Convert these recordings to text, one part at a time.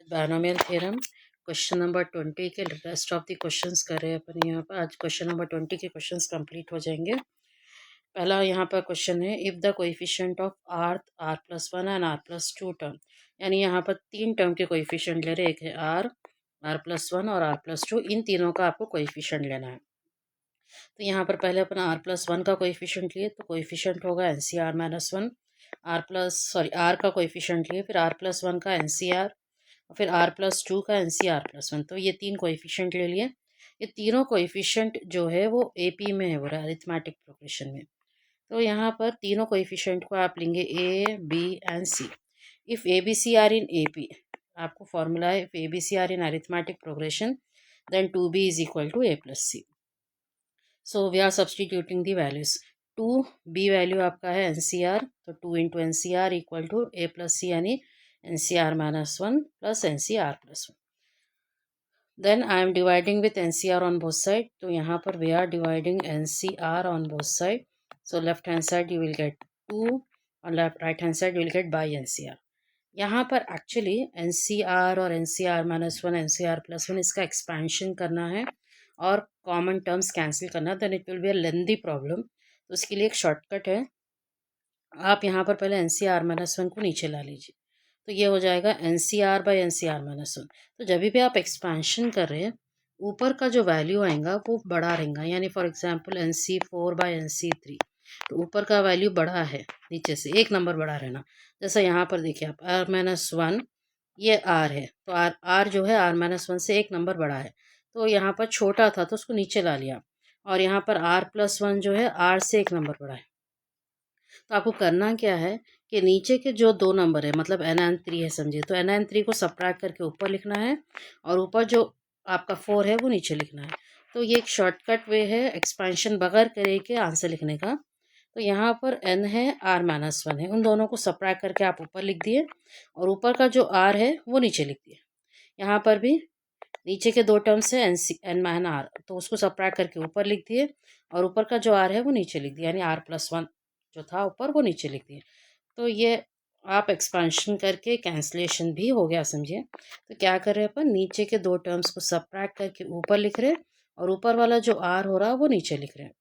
Binomial theorem question number 20 के rest of the questions कर रहे हैं अपन यहाँ पर। आज क्वेश्चन नंबर 20 के क्वेश्चंस कंप्लीट हो जाएंगे। पहला यहाँ पर क्वेश्चन है, if the coefficient of r+1 and r+2 term, यानी यहाँ पर तीन टर्म के कोएफिशिएंट ले रहे हैं। एक है r+1 और r+2, इन तीनों का आपको कोएफिशिएंट लेना है। तो यहाँ पर पहले अपन r+1 का कोएफिशिएंट लिए, तो कोएफिशिएंट होगा NCr-1, r का कोएफिशिएंट लिए, फिर r+1 का NCr, फिर r+2 का NCr+1। तो ये तीन कोएफिशिएंट ले लिए। ये तीनों कोएफिशिएंट जो है वो AP में है, वो अरिथमेटिक प्रोग्रेशन में। तो यहाँ पर तीनों कोएफिशिएंट को आप लेंगे A, B and C। If A B C are in AP, आपको फॉर्मूला है, if A B C are in arithmetic progression then 2B is equal to A+C। So we are substituting the values. 2B value आपका है NCr, तो 2 into NCr equal to A+C, यानी NCr-1 plus NCr+1। Then I am dividing with NCr on both side, तो यहाँ पर we are dividing NCr on both side. So left hand side you will get 2 और right hand side you will get by NCr। यहाँ पर actually NCr और NCr-1 NCr+1 इसका expansion करना है और कॉमन टर्म्स कैंसिल करना है, then it will be a lengthy problem. तो उसके लिए एक शॉर्टकट है, आप यहाँ पर पहले NCr-1 को नीचे ला लीजिए, तो ये हो जाएगा NCr/NCr-1। तो जब भी आप एक्सपेंशन कर रहे हैं, ऊपर का जो वैल्यू आएगा वो बड़ा रहेगा, यानी फॉर एग्जांपल NC4/NC3, तो ऊपर का वैल्यू बड़ा है, नीचे से एक नंबर बड़ा रहना। जैसा यहाँ पर देखिए आप r-1, ये r है, तो r जो है r-1 से एक नंबर बड़ा है, तो यहाँ पर छोटा था तो उसको नीचे ला लिया, और यहाँ पर r+1 जो है r से एक नंबर बड़ा है। तो आपको करना क्या है कि नीचे के जो दो नंबर है, मतलब n-3 है समझिए, तो n-3 को सब्ट्रैक्ट करके ऊपर लिखना है, और ऊपर जो आपका 4 है वो नीचे लिखना है। तो ये एक शॉर्टकट वे है एक्सपेंशन बगैर करे के आंसर लिखने का। तो यहाँ पर n है, r-1 है, उन दोनों को सब्ट्रैक्ट करके आप ऊपर लिख दिए, और ऊपर का जो r है वो नीचे लिख दिए। यहाँ पर भी नीचे के दो टर्म्स है n-r, तो उसको सब्ट्रैक्ट करके ऊपर लिख दिए, और ऊपर का जो r है वो नीचे लिख दिया, यानी r+1 जो था ऊपर वो नीचे लिख दिए। तो ये आप एक्सपेंशन करके कैंसलेशन भी हो गया समझिए। तो क्या कर रहे हैं अपन, नीचे के दो टर्म्स को सब्ट्रैक्ट करके ऊपर लिख रहे हैं, और ऊपर वाला जो r हो रहा है वो नीचे लिख रहे हैं।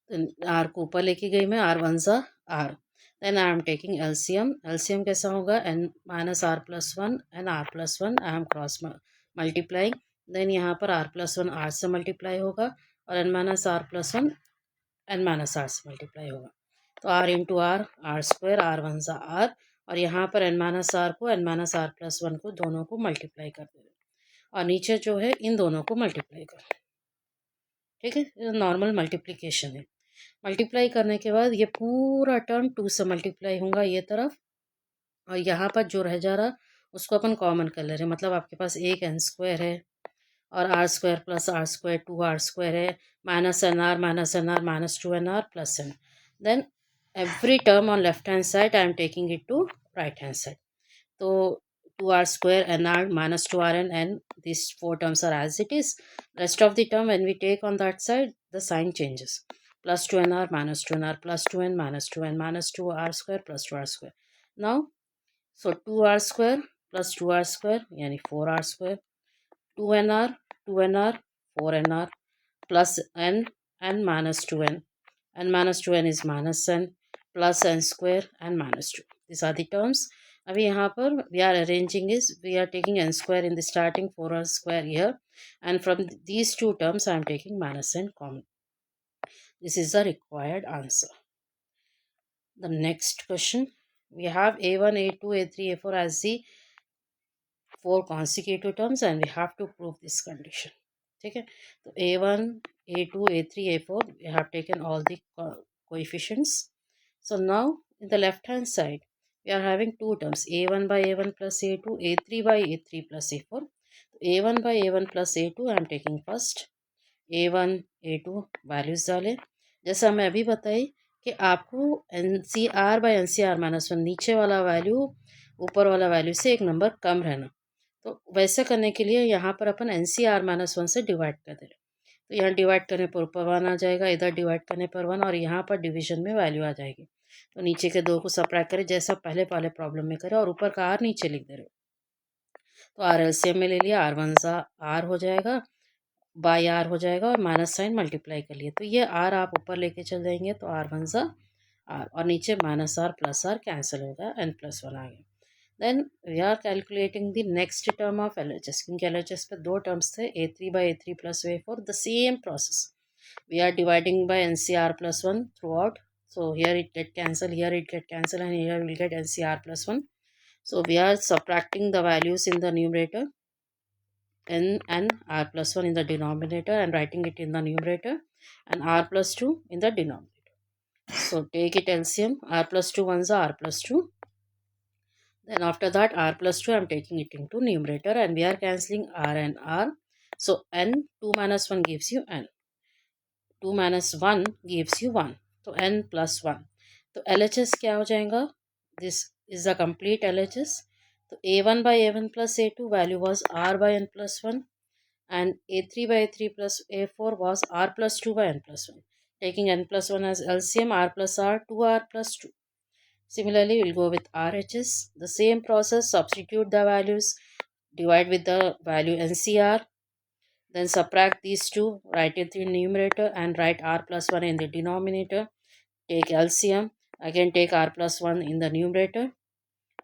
तो r को ऊपर लेके गई मैं, r1 r, then I am taking LCM. LCM कैसा होगा, n-r+1 and r+1 I am cross multiplying, then यहाँ पर r+1 r से मल्टीप्लाई होगा, और n-r+1 n-r से मल्टीप्लाई होगा। तो r into are, r², r1 r, और यहाँ पर n-r को n-r+1 को दोनों को मल्टीप्लाई कर दे, और नीचे जो है इन दोनों को मल्टीप्लाई कर। ठीक है, नॉर्मल मल्टीप्लिकेशन है। मल्टीप्लाई करने के बाद ये पूरा टर्म 2 से मल्टीप्लाई होगा ये तरफ, और यहाँ पर जो रह जा रहा उसको अपन कॉमन कर ले रहे हैं, मतलब आपके पास एक n² है, और r² प्लस r², 2r² है, -nr plus n। Then every term on left hand side I am taking it to right hand side. So 2r² nr minus 2rn, and these four terms are as it is. Rest of the term when we take on that side, the sign changes. Plus 2nr minus 2nr plus 2n minus 2n minus 2r² plus 2r². Now, so 2r² plus 2r² yani 4r², 2nr 2nr 4nr plus n and minus 2n, and minus 2n is minus n plus n² and minus 2. These are the terms. अभी यहाँ पर we are arranging is, we are taking n² in the starting, 4r² here, and from these two terms I am taking minus n common. This is the required answer. The next question, we have a1, a2, a3, a4 as the 4 consecutive terms, and we have to prove this condition. ठीक है, तो a1, a2, a3, a4 we have taken all the coefficients. So now in the left hand side we are having two terms, a1 by a1 plus a2, a3 by a3 plus a4. a1 by a1 plus a2 I am taking first, a1 a2 values डालें। जैसा मैं अभी बताई कि आपको NCr/NCr-1 नीचे वाला value ऊपर वाला वैल्यू से एक नंबर कम रहना, तो वैसा करने के लिए यहाँ पर अपन NCr-1 से डिवाइड कर दे रहे। तो यहाँ डिवाइड करने पर ऊपर 1 आ जाएगा, इधर डिवाइड करने पर 1, और यहाँ पर डिवीजन में वैल्यू आ जाएगी। तो नीचे के दो को सब्ट्रैक्ट करें जैसा पहले वाले प्रॉब्लम में करें, और ऊपर का r नीचे लिख दे रहे। तो आर एलसीएम में ले लिया, आर वन सा आर हो जाएगा, बाई आर हो जाएगा और माइनस साइन मल्टीप्लाई कर लिए, तो ये आर आप ऊपर लेके चल जाएंगे तो आर वन सा आर और नीचे minus R plus R cancel होगा, एन प्लस वन आ गया। Then we are calculating the next term of L H S, क्योंकि एल एच एस पे दो टर्म्स थे, A3/A3 plus A4, the same process we are dividing by NCR plus 1 throughout. So here it get cancel, here it get cancel, and here we'll get NCR plus 1. So we are subtracting the values in the numerator n and r plus 1 in the denominator and writing it in the numerator, and r plus 2 in the denominator. So take it LCM, r plus 2 ones are r plus 2. Then after that r plus 2 I'm taking it into numerator and we are cancelling r and r. So n 2 minus 1 gives you n. 2 minus 1 gives you 1. तो n plus 1. तो LHS क्या हो जाएगा? This is the complete LHS. तो A1 by A1 plus A2 value was R by n plus 1 and A3 by A3 plus A4 was R plus 2 by n plus 1. Taking n plus 1 as LCM, R plus R, 2R plus 2. Similarly, we'll go with RHS. The same process, substitute the values, divide with the value NCR, then subtract these two, write it in numerator and write r plus 1 in the denominator. Take LCM, again take r plus 1 in the numerator,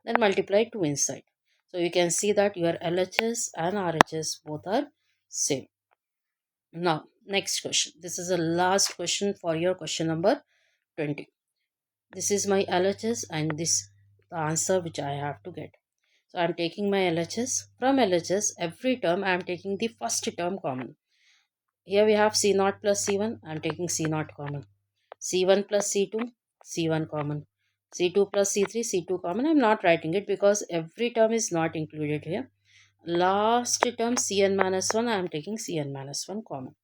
then multiply 2 inside. So you can see that your LHS and RHS both are same. Now, next question. This is the last question for your question number 20. This is my LHS and this the answer which I have to get. So I am taking my LHS. From LHS, every term I am taking the first term common. Here we have C0 plus C1. I am taking C0 common. C1 plus C2, C1 common. C2 plus C3, C2 common. I am not writing it because every term is not included here. Last term Cn minus 1, I am taking Cn minus 1 common.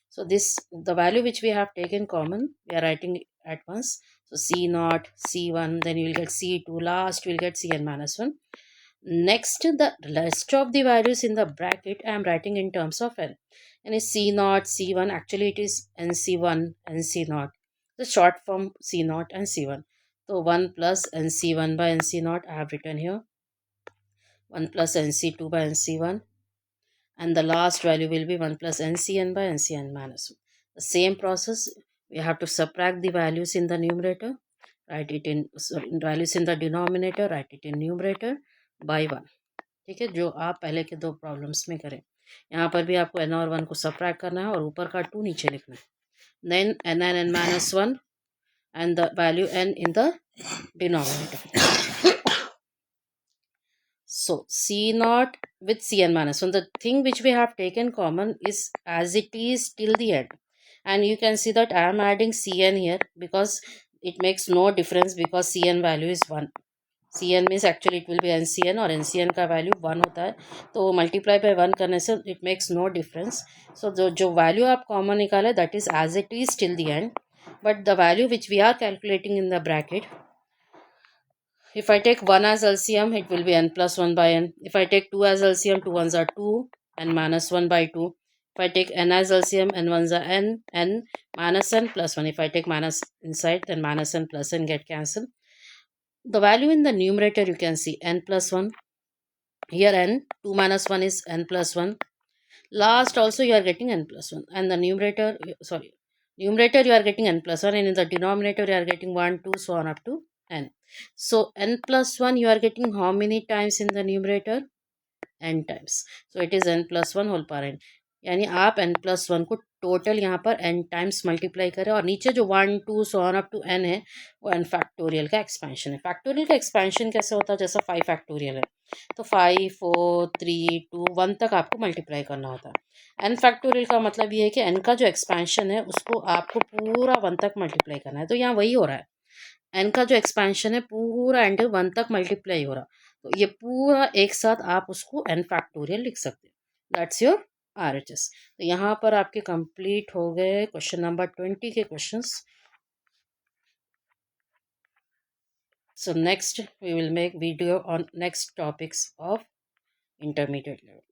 So this, the value which we have taken common, we are writing at once. So C0, C1, then you will get C2, last we will get Cn minus 1. Next, the rest of the values in the bracket I am writing in terms of n. And is C0, C1, actually it is NC1, NC0. The short form C0 and C1. So 1 plus NC1 by NC0 I have written here. 1 plus NC2 by NC1. And the last value will be 1 plus NCN by NCN minus 1. The same process, we have to subtract the values in the numerator, write it in, sorry, values in the denominator, write it in numerator by 1. ठीक है, जो आप पहले के दो problems में करें। यहाँ पर भी आपको n और 1 को सब्ट्रैक्ट करना है और ऊपर का 2 नीचे लिखना है। Then n and n minus 1 and the value n in the denominator. So C0 with Cn minus 1. The thing which we have taken common is as it is till the end. And you can see that I am adding Cn here because it makes no difference because Cn value is 1. Cn means actually it will be NCN और NCN का value 1 होता है, तो multiply by 1 करने से it makes no difference. So जो value आप common निकाले that is as it is till the end, but the value which we are calculating in the bracket, if I take 1 as LCM, it will be n plus 1 by n. If I take 2 as LCM, 2 ones are 2 and minus 1 by 2. If I take n as LCM, n ones are n minus n plus 1. If I take minus inside, then minus n plus n get cancelled. The value in the numerator you can see n plus 1. Here n, 2 minus 1 is n plus 1. Last also you are getting n plus 1. And the numerator, numerator you are getting n plus 1. And in the denominator you are getting 1, 2, so on up to n. So n plus 1 you are getting how many times in the numerator? n times. So it is n plus 1 whole power n. यानी आप n plus 1 को total यहाँ पर n times multiply करें और नीचे जो 1, 2 so on up to n है वो n फैक्टोरियल का एक्सपेंशन है. फैक्टोरियल का एक्सपेंशन कैसे होता है? जैसा 5 फैक्टोरियल है तो 5, 4, 3, 2, 1 तक आपको मल्टीप्लाई करना होता है. n फैक्टोरियल का मतलब ये है कि n का जो एक्सपेंशन है उसको आपको पूरा 1 तक मल्टीप्लाई करना है. तो यहाँ वही हो रहा है, n का जो एक्सपेंशन है पूरा एंड 1 तक मल्टीप्लाई हो रहा, तो ये पूरा एक साथ आप उसको n फैक्टोरियल लिख सकते हैं. That's your RHS. तो यहाँ पर आपके कंप्लीट हो गए क्वेश्चन नंबर 20 के questions. So next we will make video on next topics of intermediate level.